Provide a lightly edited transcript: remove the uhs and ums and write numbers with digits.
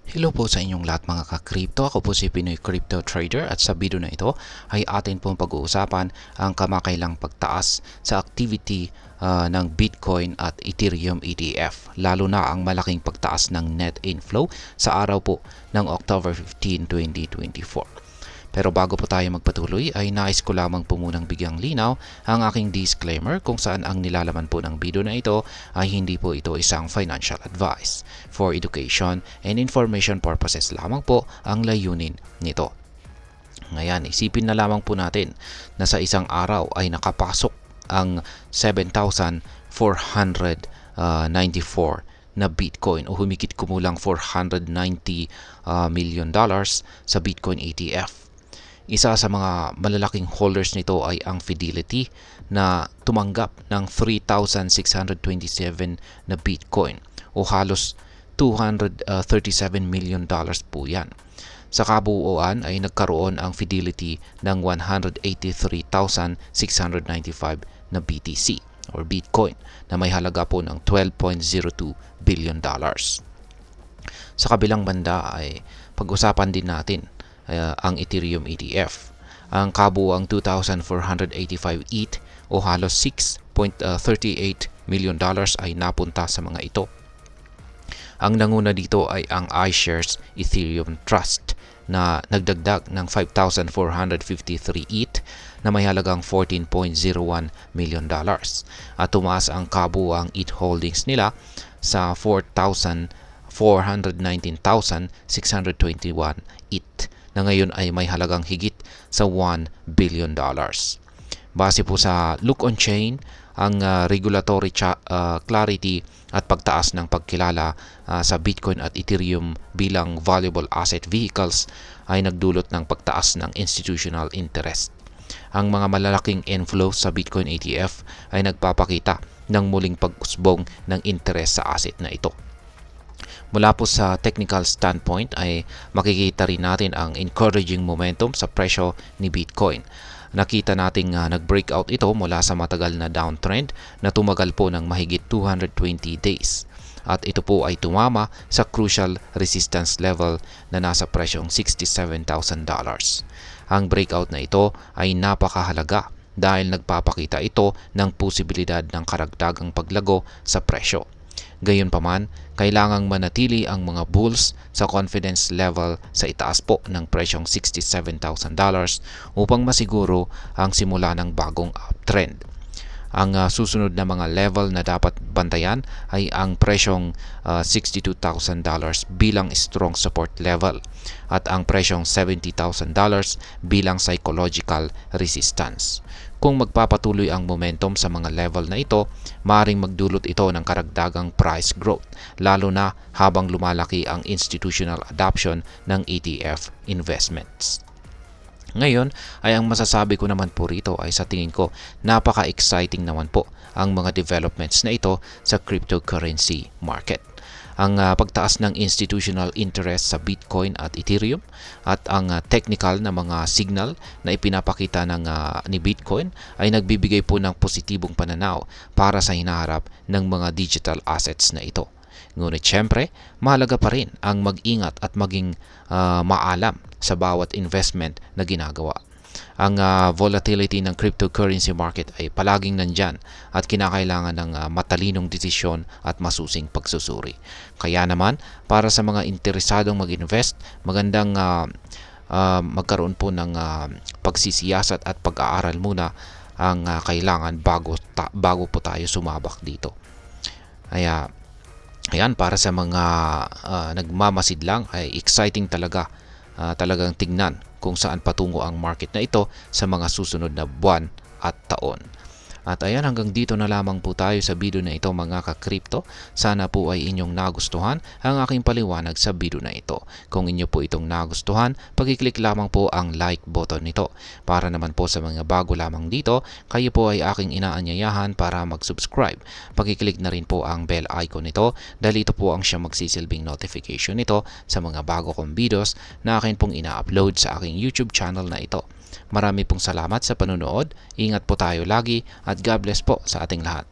Hello po sa inyong lahat mga ka-crypto. Ako po si Pinoy Crypto Trader at sa video na ito ay atin pong pag-uusapan ang kamakailang pagtaas sa activity ng Bitcoin at Ethereum ETF. Lalo na ang malaking pagtaas ng net inflow sa araw po ng October 15, 2024. Pero bago po tayo magpatuloy ay nais ko lamang po munang bigyang linaw ang aking disclaimer kung saan ang nilalaman po ng video na ito ay hindi po ito isang financial advice. For education and information purposes lamang po ang layunin nito. Ngayon, isipin na lamang po natin na sa isang araw ay nakapasok ang 7,494 na Bitcoin o humigit kumulang $490 million sa Bitcoin ETF. Isa sa mga malalaking holders nito ay ang Fidelity na tumanggap ng 3,627 na Bitcoin o halos $237 million po yan. Sa kabuuan ay nagkaroon ang Fidelity ng 183,695 na BTC or Bitcoin na may halaga po ng $12.02 billion. Sa kabilang banda ay pag-usapan din natin ang Ethereum ETF. Ang kabuuang 2,485 ETH o halos $6.38 million ay napunta sa mga ito. Ang nanguna dito ay ang iShares Ethereum Trust na nagdagdag ng 5,453 ETH na may halagang $14.01 million at tumaas ang kabuuang ETH holdings nila sa 419,621 ETH na ngayon ay may halagang higit sa $1 billion. Base po sa Look on Chain, ang regulatory clarity at pagtaas ng pagkilala sa Bitcoin at Ethereum bilang valuable asset vehicles ay nagdulot ng pagtaas ng institutional interest. Ang mga malalaking inflows sa Bitcoin ETF ay nagpapakita ng muling pag-usbong ng interest sa asset na ito. Mula po sa technical standpoint ay makikita rin natin ang encouraging momentum sa presyo ni Bitcoin. Nakita nating nag-breakout ito mula sa matagal na downtrend na tumagal po ng mahigit 220 days. At ito po ay tumama sa crucial resistance level na nasa presyong $67,000. Ang breakout na ito ay napakahalaga dahil nagpapakita ito ng posibilidad ng karagdagang paglago sa presyo. Gayunpaman, kailangang manatili ang mga bulls sa confidence level sa itaas po ng presyong $67,000 upang masiguro ang simula ng bagong uptrend. Ang susunod na mga level na dapat bantayan ay ang presyong $62,000 bilang strong support level at ang presyong $70,000 bilang psychological resistance. Kung magpapatuloy ang momentum sa mga level na ito, maaaring magdulot ito ng karagdagang price growth, lalo na habang lumalaki ang institutional adoption ng ETF investments. Ngayon ay ang masasabi ko naman po rito ay sa tingin ko napaka-exciting naman po ang mga developments na ito sa cryptocurrency market. Ang pagtaas ng institutional interest sa Bitcoin at Ethereum at ang technical na mga signal na ipinapakita ni Bitcoin ay nagbibigay po ng positibong pananaw para sa hinaharap ng mga digital assets na ito. Ngunit syempre, mahalaga pa rin ang mag-ingat at maging maalam sa bawat investment na ginagawa. Ang volatility ng cryptocurrency market ay palaging nandyan at kinakailangan ng matalinong desisyon at masusing pagsusuri. Kaya naman, para sa mga interesadong mag-invest, magandang magkaroon po ng pagsisiyasat at pag-aaral muna ang kailangan bago po tayo sumabak dito. Ayan, para sa mga nagmamasid lang ay exciting talagang tignan kung saan patungo ang market na ito sa mga susunod na buwan at taon. At ayan, hanggang dito na lamang po tayo sa video na ito mga ka-crypto. Sana po ay inyong nagustuhan ang aking paliwanag sa video na ito. Kung inyo po itong nagustuhan, pag-click lamang po ang like button nito. Para naman po sa mga bago lamang dito, kayo po ay aking inaanyayahan para mag-subscribe. Pag-click na rin po ang bell icon nito dahil ito po ang siyang magsisilbing notification nito sa mga bago kong videos na akin pong ina-upload sa aking YouTube channel na ito. Marami pong salamat sa panunood, ingat po tayo lagi at God bless po sa ating lahat.